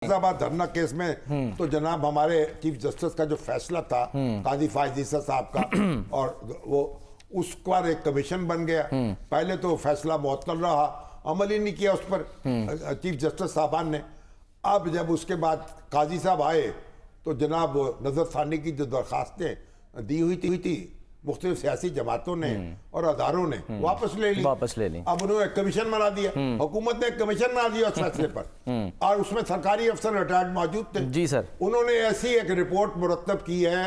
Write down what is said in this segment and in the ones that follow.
फैसलाबाद धरना केस में तो जनाब हमारे चीफ जस्टिस का जो फैसला था काजी फायज ईसा साहब का और वो उस पर एक कमीशन बन गया। पहले तो फैसला मुअत्तल रहा, अमल ही नहीं किया उस पर चीफ जस्टिस साहबान ने। अब जब उसके बाद काजी साहब आए तो जनाब नजरसानी की जो दरखास्तें दी हुई थी मुख्तलिफ सियासी जमातों ने और अदारों ने वापस ले ली। अब उन्होंने कमीशन बना दिया, हुकूमत ने कमीशन बना दिया उस फैसले पर और उसमें सरकारी अफसर रिटायर्ड मौजूद थे। जी सर, उन्होंने ऐसी एक रिपोर्ट मुरतब की है,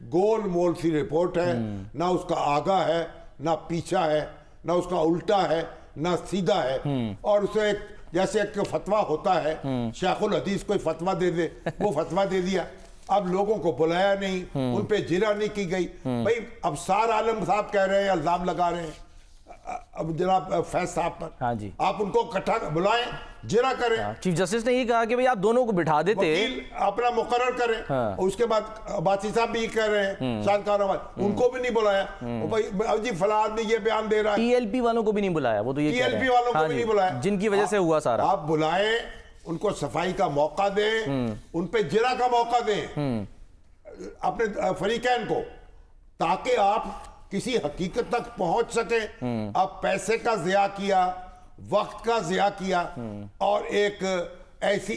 गोल मोल सी रिपोर्ट है, ना उसका आगा है ना पीछा है, ना उसका उल्टा है ना सीधा है। और उसे एक जैसे एक फतवा होता है, शेखुल हदीस कोई फतवा दे दे, वो फतवा दे दिया। अब लोगों को बुलाया नहीं, उन पे जिरा नहीं की गई। भाई अब सार आलम साहब कह रहे हैं, इल्जाम लगा रहे हैं अब जनाब फैज साहब पर। हाँ जी, आप उनको इकट्ठा बुलाएं, जिरा करें। चीफ जस्टिस ने ये कहा कि भाई आप दोनों को बिठा देते, वकील अपना मुकर्रर करें। हाँ। उसके बाद बासी साहब भी कह रहे हैं, शायद कार्रवाई, उनको भी नहीं बुलाया। भाई जी फला आदमी ये बयान दे रहा है, टीएलपी वालों को भी नहीं बुलाया, वो तो ये कह रहे हैं। टीएलपी वालों को भी नहीं बुलाया, जिनकी वजह से हुआ सारा। आप बुलाएं, उनको सफाई का मौका दें, उन पे जिरा का मौका दें अपने फरीकैन को, ताकि आप किसी हकीकत तक पहुंच सके। अब पैसे का ज़िया किया, वक्त का ज़िया किया और एक ऐसी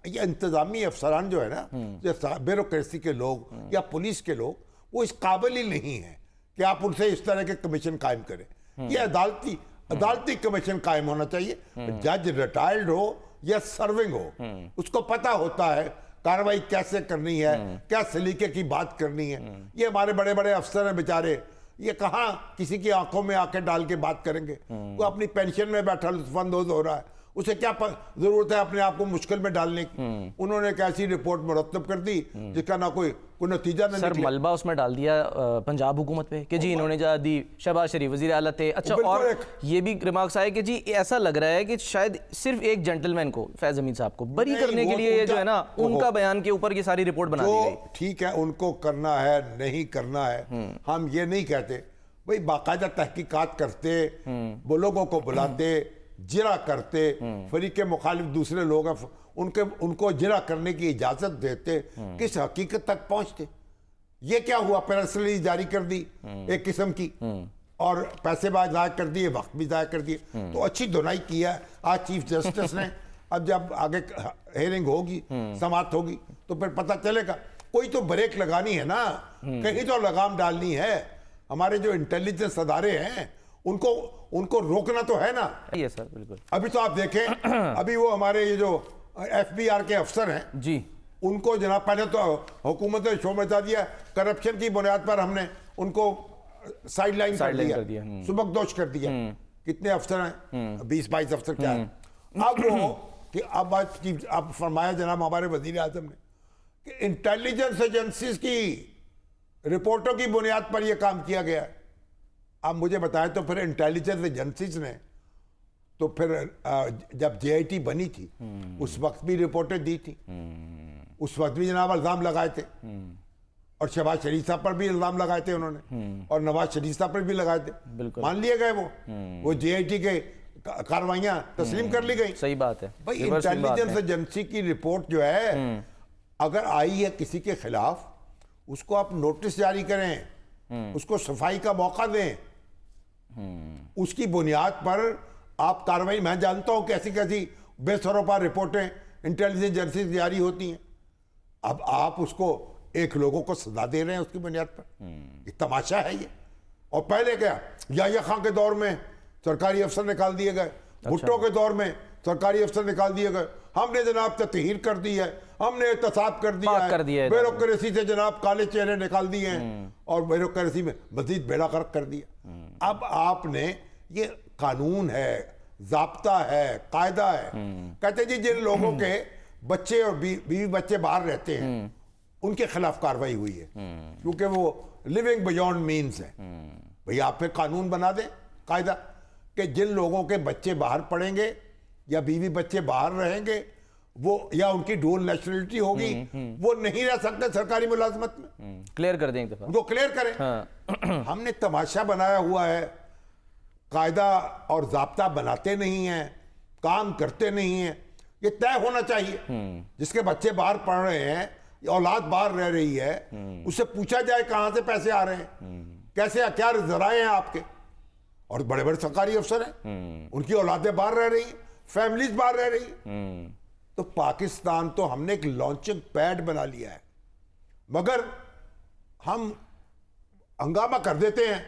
ये इंतजामी अफसरान जो है ना, जैसे ब्यूरोक्रेसी के लोग या पुलिस के लोग, वो इस काबिल ही नहीं है कि आप उनसे इस तरह के कमीशन कायम करें। ये अदालती कमीशन कायम होना चाहिए। जज रिटायर्ड हो या सर्विंग हो, उसको पता होता है कार्रवाई कैसे करनी है, क्या सलीके की बात करनी है। ये हमारे बड़े बड़े अफसर हैं बेचारे, ये कहाँ किसी की आंखों में आंखें डाल के बात करेंगे। वो अपनी पेंशन में बैठा लुत्फानंदोज हो रहा है, उसे क्या जरूरत है अपने आप को मुश्किल में डालने की। उन्होंने एक ऐसी रिपोर्ट मुरतब कर दी जिसका ना कोई नतीजा नहीं। सर मलबा उसमें डाल दिया पंजाब हुकूमत पे कि जी इन्होंने जा दी, शहबाज शरीफ वजीर आला थे। अच्छा, और ये भी रिमार्क्स आए कि जी ऐसा लग रहा है कि शायद सिर्फ एक जेंटलमैन को, फैज हमीद साहब को बरी करने के लिए जो है ना, उनका बयान के ऊपर ये सारी रिपोर्ट बना दी गई। ठीक है, उनको करना है नहीं करना है, हम ये नहीं कहते। भाई बाकायदा तहकीकात करते, वो लोगों को बुलाते, जिरा करते, फरीके मुखालिफ दूसरे लोग उनको जिरा करने की इजाजत देते, किस हकीकत तक पहुंचते। ये क्या हुआ, प्रेस रिलीज जारी कर दी एक किस्म की और पैसे भी ज़ाया कर दिए, वक्त भी ज़ाया कर दिए। तो अच्छी धुनाई किया आज चीफ जस्टिस ने। अब जब आगे हेयरिंग होगी, समाप्त होगी, तो फिर पता चलेगा। कोई तो ब्रेक लगानी है ना, कहीं तो लगाम डालनी है। हमारे जो इंटेलिजेंस अदारे हैं उनको रोकना तो है ना। ये सर बिल्कुल। अभी तो आप देखें, अभी वो हमारे ये जो एफबीआर के अफसर हैं जी, उनको जनाब पहले तो हुकूमत ने शो मचा दिया, करप्शन की बुनियाद पर हमने उनको साइडलाइन कर दिया, सुबकदोश कर दिया। कितने अफसर हैं, 20-22 अफसर क्या है। अब वो कि अब फरमाया जनाब हमारे वजीर आजम ने कि इंटेलिजेंस एजेंसीज की रिपोर्टों की बुनियाद पर यह काम किया गया। अब मुझे बताएं तो फिर इंटेलिजेंस एजेंसीज ने तो फिर जब जेआईटी बनी थी उस वक्त भी रिपोर्टें दी थी, उस वक्त भी जनाब इल्जाम लगाए थे और शहबाज शरीफ साहब पर भी इल्जाम लगाए थे उन्होंने और नवाज शरीफ साहब पर भी लगाए थे। मान लिए गए वो जेआईटी के कार्रवाइयां तस्लीम कर ली गई। सही बात है भाई। इंटेलिजेंस एजेंसी की रिपोर्ट जो है अगर आई है किसी के खिलाफ, उसको आप नोटिस जारी करें, उसको सफाई का मौका दें, उसकी बुनियाद पर आप कार्रवाई। मैं जानता हूं कैसी कैसी बेसरोपा रिपोर्टें इंटेलिजेंस एजेंसी जारी होती हैं। अब आप उसको एक लोगों को सजा दे रहे हैं उसकी बुनियाद पर, ये तमाशा है ये। और पहले क्या, याहिया खां के दौर में सरकारी अफसर निकाल दिए गए, भुट्टो के दौर में सरकारी अफसर निकाल दिए गए। हमने जनाब ततहीर कर दी है, हमने एहतसाब कर दिया है, ब्यूरोक्रेसी से जनाब काले चेहरे निकाल दिए हैं और ब्यूरोक्रेसी में मजीद बेड़ा गर्क कर दिया। अब आपने ये कानून है, जाब्ता है, कायदा है। कहते जी जिन लोगों के बच्चे और बीवी बच्चे बाहर रहते हैं उनके खिलाफ कार्रवाई हुई है, क्योंकि वो लिविंग बियॉन्ड मीन्स है। भैया आप फिर कानून बना दें, कायदा, कि जिन लोगों के बच्चे बाहर पढ़ेंगे या बीवी बच्चे बाहर रहेंगे, वो या उनकी डुअल नेशनलिटी होगी, वो नहीं रह सकते सरकारी मुलाजमत में। क्लियर कर दें एक दफा, उनको क्लियर करें। हाँ। हमने तमाशा बनाया हुआ है, कायदा और जाब्ता बनाते नहीं हैं, काम करते नहीं हैं। ये तय होना चाहिए। जिसके बच्चे बाहर पढ़ रहे हैं, औलाद बाहर रह रही है, उससे पूछा जाए कहां से पैसे आ रहे हैं, कैसे, क्या जराए हैं आपके। और बड़े बड़े सरकारी अफसर हैं, उनकी औलादें बाहर रह रही, फैमिलीज बाहर रह रही। तो पाकिस्तान तो हमने एक लॉन्चिंग पैड बना लिया है, मगर हम हंगामा कर देते हैं।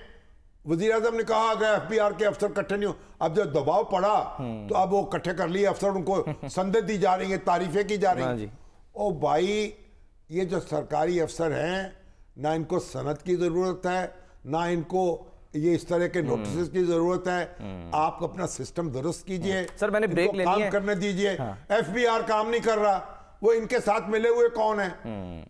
वजीर आजम ने कहा अगर FBR के अफसर इकट्ठे नहीं हो, अब जब दबाव पड़ा तो अब वो इकट्ठे कर लिए अफसर, उनको संदेश दी जा रही है, तारीफें की जा रही हैं। ओ भाई, ये जो सरकारी अफसर हैं, ना इनको सनद की जरूरत है, ना इनको ये इस तरह के नोटिस की जरूरत है। आप अपना सिस्टम दुरुस्त कीजिए। सर मैंने ब्रेक लेनी काम है, करने दीजिए। FBR काम नहीं कर रहा, वो इनके साथ मिले हुए कौन है,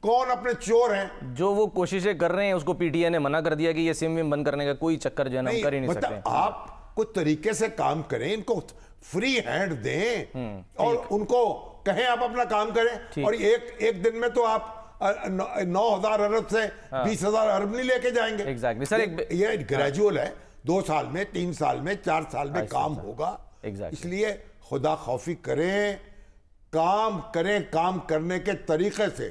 कौन अपने चोर हैं। जो वो कोशिशें कर रहे हैं उसको PTI ने मना कर दिया कि ये सिम बंद करने का कोई चक्कर जो है ना कर ही नहीं सकते। आप कुछ तरीके से काम करें, इनको फ्री हैंड दें और उनको कहें आप अपना काम करें। और एक दिन में तो आप 9,000 अरब से 20,000 अरब नहीं लेके जाएंगे। एग्जैक्टली सर, ये ग्रेजुअल है, 2 साल में, 3 साल में, 4 साल में काम होगा। इसलिए खुदा खौफी करें, काम करें, काम करने के तरीके से।